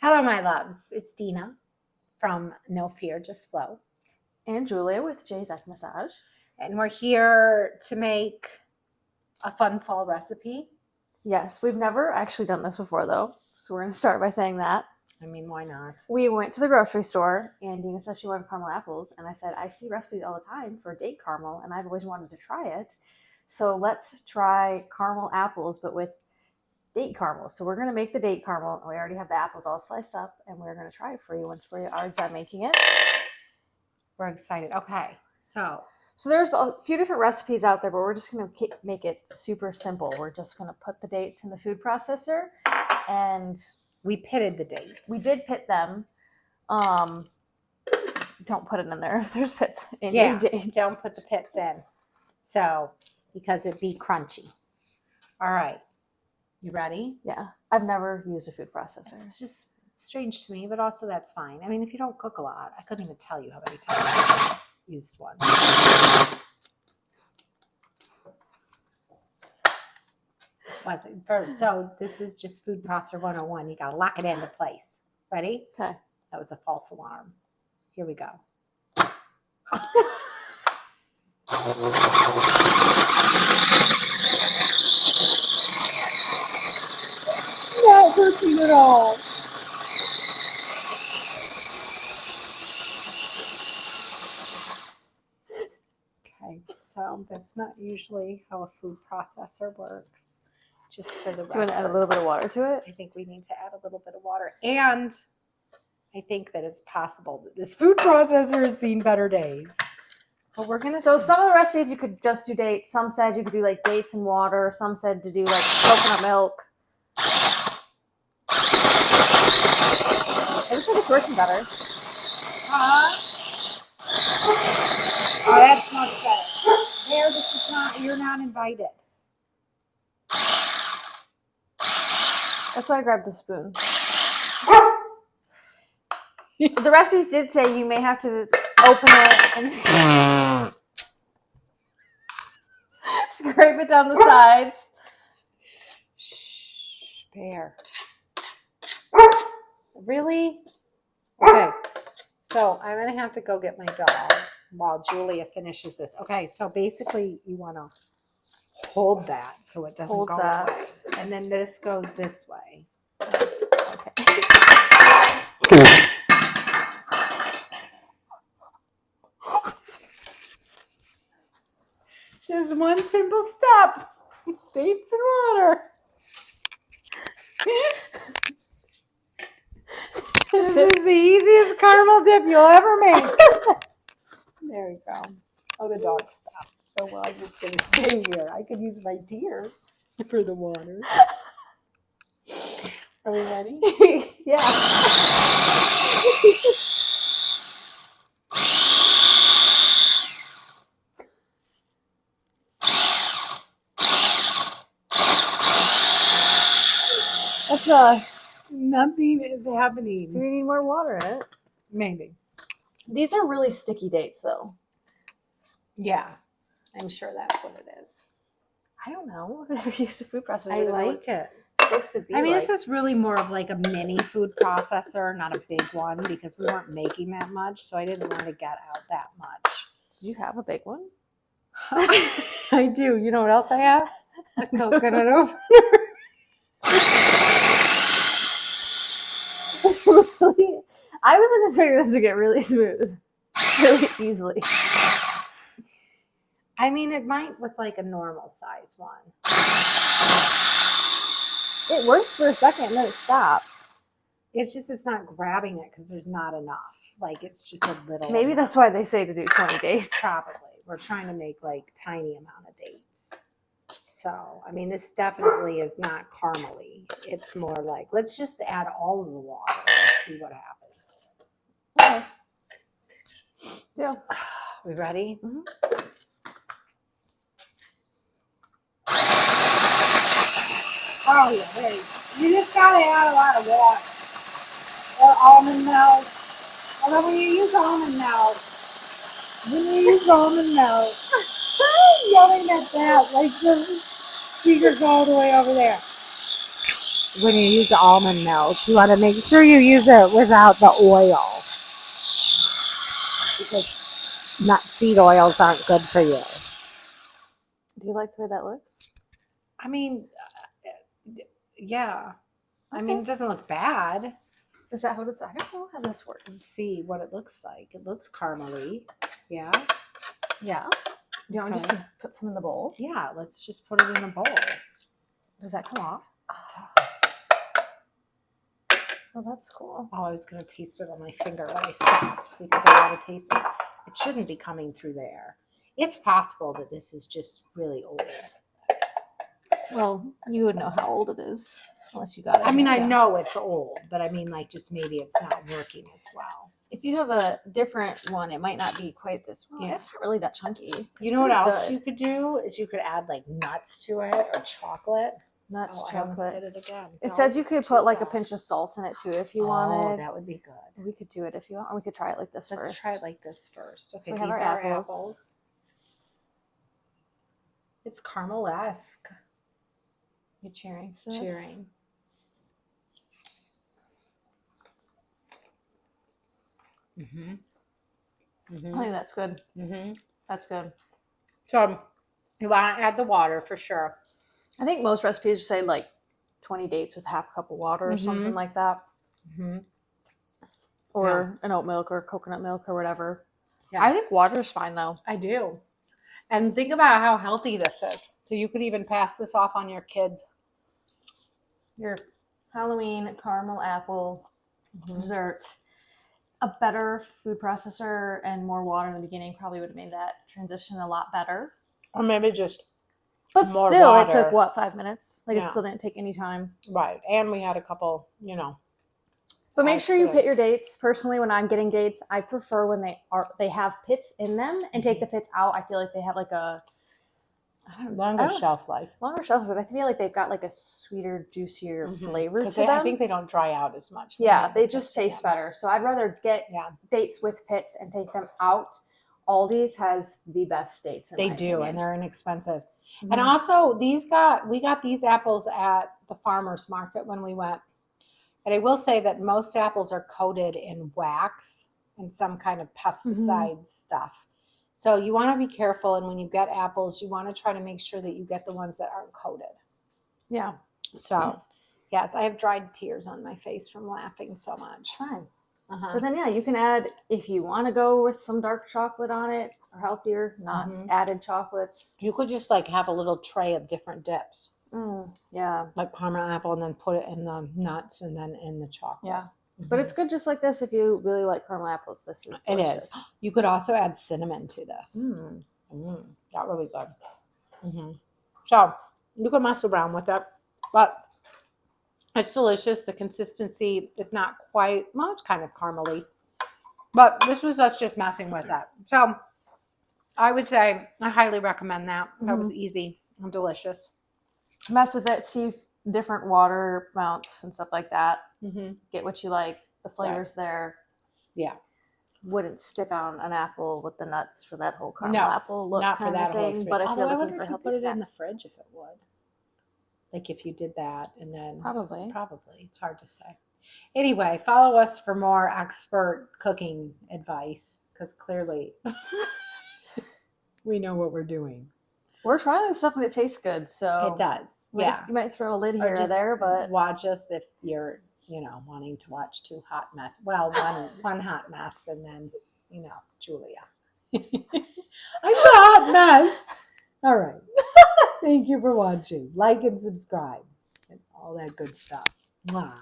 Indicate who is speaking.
Speaker 1: Hello, my loves. It's Dina from No Fear, Just Flow.
Speaker 2: And Julia with Jay's Egg Massage.
Speaker 1: And we're here to make a fun fall recipe.
Speaker 2: Yes, we've never actually done this before, though. So we're going to start by saying that.
Speaker 1: I mean, why not?
Speaker 2: We went to the grocery store, and Dina said she wanted caramel apples. And I said, I see recipes all the time for date caramel, and I've always wanted to try it. So let's try caramel apples, but with date caramel. So we're going to make the date caramel. We already have the apples all sliced up, and we're going to try it for you once we are done making it.
Speaker 1: We're excited. Okay, so
Speaker 2: there's a few different recipes out there, but we're just going to make it super simple. We're just going to put the dates in the food processor, and
Speaker 1: we pitted the dates.
Speaker 2: we did pit them. Don't put it in there if there's pits in your dates.
Speaker 1: Don't put the pits in. So, because it'd be crunchy. All right. You ready?
Speaker 2: Yeah. I've never used a food processor.
Speaker 1: It's just strange to me, but also that's fine. I mean, if you don't cook a lot, I couldn't even tell you how many times I've used one. So this is just food processor 101. You got to lock it into place. Ready?
Speaker 2: Okay.
Speaker 1: That was a false alarm. Here we go. Not working at all. Okay, so that's not usually how a food processor works. Just for the record.
Speaker 2: Do you want to add a little bit of water to it?
Speaker 1: I think we need to add a little bit of water. And I think that it's possible that this food processor has seen better days. But we're gonna.
Speaker 2: So some of the recipes you could just do dates. Some said you could do like dates and water. Some said to do like coconut milk. It looks like it's working better.
Speaker 1: Oh, that's much better. There, this is not. You're not invited.
Speaker 2: That's why I grabbed the spoon. The recipes did say you may have to open it and scrape it down the sides.
Speaker 1: Shh, Bear. Really? Okay. So I'm going to have to go get my dog while Julia finishes this. Okay, so basically you want to hold that so it doesn't go away. And then this goes this way.
Speaker 2: Okay.
Speaker 1: Just one simple step. Dates and water. This is the easiest caramel dip you'll ever make. There you go. Oh, the dog stopped. So well, I'm just going to stay here. I could use my tears for the water. Are we ready?
Speaker 2: Yeah. That's
Speaker 1: Nothing is happening.
Speaker 2: Do you need more water in it?
Speaker 1: Maybe.
Speaker 2: These are really sticky dates, though.
Speaker 1: Yeah, I'm sure that's what it is.
Speaker 2: I don't know. I've never used a food processor.
Speaker 1: I like it.
Speaker 2: It's supposed to be.
Speaker 1: I mean, this is really more of like a mini food processor, not a big one, because we weren't making that much, so I didn't want to get out that much.
Speaker 2: Did you have a big one?
Speaker 1: I do. You know what else I have? A coconut opener.
Speaker 2: I was anticipating this to get really smooth, really easily.
Speaker 1: I mean, it might with like a normal size one.
Speaker 2: It worked for a second, and then it stopped.
Speaker 1: It's just it's not grabbing it because there's not enough. Like it's just a little.
Speaker 2: Maybe that's why they say to do 20 dates.
Speaker 1: Probably. We're trying to make like tiny amount of dates. So, I mean, this definitely is not caramely. It's more like, let's just add all of the water and see what happens.
Speaker 2: Okay. Deal.
Speaker 1: We ready?
Speaker 2: Mm-hmm.
Speaker 1: Oh, yeah, there you go. You just gotta add a lot of water. Or almond milk. Although when you use almond milk, I'm yelling at that, like the speakers all the way over there. when you use almond milk, you want to make sure you use it without the oil because nut seed oils aren't good for you.
Speaker 2: Do you like the way that looks?
Speaker 1: I mean, yeah. I mean,
Speaker 2: Okay.
Speaker 1: it doesn't look bad.
Speaker 2: Is that what it's? I don't know how this works.
Speaker 1: Let's see what it looks like. It looks caramely. Yeah.
Speaker 2: Yeah. Do you want me just to put some in the bowl?
Speaker 1: Yeah, let's just put it in a bowl.
Speaker 2: Does that come off?
Speaker 1: It does.
Speaker 2: Oh, that's cool.
Speaker 1: Oh, I was going to taste it on my finger, but I stopped because I want to taste it. It shouldn't be coming through there. It's possible that this is just really old.
Speaker 2: Well, you would know how old it is unless you got it.
Speaker 1: I mean, I know it's old, but I mean, like, just maybe it's not working as well.
Speaker 2: If you have a different one, it might not be quite this well.
Speaker 1: Yeah.
Speaker 2: It's not really that chunky.
Speaker 1: You know what else you could do is you could add like nuts to it or chocolate.
Speaker 2: Nuts,
Speaker 1: I almost
Speaker 2: chocolate.
Speaker 1: did it again.
Speaker 2: It says you could put like a pinch of salt in it too if you wanted.
Speaker 1: Oh, that would be good.
Speaker 2: We could do it if you want. Or we could try it like this
Speaker 1: Let's
Speaker 2: first.
Speaker 1: try it like this first. Okay,
Speaker 2: So we have
Speaker 1: these
Speaker 2: our
Speaker 1: are apples. It's caramel-esque.
Speaker 2: You're cheering. Sis?
Speaker 1: Cheering.
Speaker 2: I think that's good. That's good.
Speaker 1: So you want to add the water for sure.
Speaker 2: I think most recipes say like 20 dates with half a cup of water or something like that. Or an oat milk or coconut milk or whatever.
Speaker 1: Yeah.
Speaker 2: I think water is fine though.
Speaker 1: I do. And think about how healthy this is. So you could even pass this off on your kids.
Speaker 2: Your Halloween caramel apple dessert. A better food processor and more water in the beginning probably would have made that transition a lot better.
Speaker 1: Or maybe just
Speaker 2: But
Speaker 1: more
Speaker 2: still,
Speaker 1: water.
Speaker 2: it took what, 5 minutes? Like
Speaker 1: Yeah.
Speaker 2: it still didn't take any time.
Speaker 1: Right. And we had a couple,
Speaker 2: But make sure you pit
Speaker 1: Accidents.
Speaker 2: your dates. Personally, when I'm getting dates, I prefer when they have pits in them and take the pits out. I feel like they have like a
Speaker 1: longer shelf life.
Speaker 2: longer shelf, but I feel like they've got like a sweeter, juicier flavor to
Speaker 1: Because
Speaker 2: them.
Speaker 1: I think they don't dry out as much.
Speaker 2: Yeah, they just taste better. So I'd rather get
Speaker 1: Yeah.
Speaker 2: dates with pits and take them out. Aldi's has the best dates.
Speaker 1: They do, and they're inexpensive.
Speaker 2: Mhm.
Speaker 1: And also, we got these apples at the farmer's market when we went. And I will say that most apples are coated in wax and some kind of pesticide stuff. So you want to be careful. And when you get apples, you want to try to make sure that you get the ones that aren't coated.
Speaker 2: Yeah.
Speaker 1: So, yes, I have dried tears on my face from laughing so much.
Speaker 2: Fine.
Speaker 1: Uh-huh.
Speaker 2: So then, yeah, you can add, if you want to go with some dark chocolate on it or healthier, not added chocolates.
Speaker 1: You could just like have a little tray of different dips.
Speaker 2: Yeah.
Speaker 1: Like caramel apple, and then put it in the nuts and then in the chocolate.
Speaker 2: Yeah. But it's good just like this if you really like caramel apples. This is delicious.
Speaker 1: It is. You could also add cinnamon to this. That really good. So you can mess around with it, but it's delicious. The consistency is not quite, well, it's kind of caramely, but this was us just messing with it. So I would say I highly recommend that. That was easy and delicious.
Speaker 2: Mess with it, see different water amounts and stuff like that. Get what you like. The flavors there.
Speaker 1: Yeah.
Speaker 2: Wouldn't stick on an apple with the nuts for that whole caramel apple look
Speaker 1: not for
Speaker 2: kind
Speaker 1: that
Speaker 2: of
Speaker 1: whole
Speaker 2: thing.
Speaker 1: experience.
Speaker 2: But if
Speaker 1: Although
Speaker 2: you're
Speaker 1: I
Speaker 2: looking
Speaker 1: wonder
Speaker 2: for a
Speaker 1: if you
Speaker 2: healthy
Speaker 1: put it
Speaker 2: snack,
Speaker 1: in the fridge, if it would. Like if you did that and then
Speaker 2: probably.
Speaker 1: It's hard to say. Anyway, follow us for more expert cooking advice because clearly we know what we're doing.
Speaker 2: We're trying stuff and it tastes good, so
Speaker 1: It does. Yeah.
Speaker 2: You might throw a lid here or
Speaker 1: just
Speaker 2: there, but
Speaker 1: watch us if you're, wanting to watch two hot mess. Well, one hot mess and then, Julia. I'm the hot mess. All right. Thank you for watching. Like and subscribe and all that good stuff. Mwah.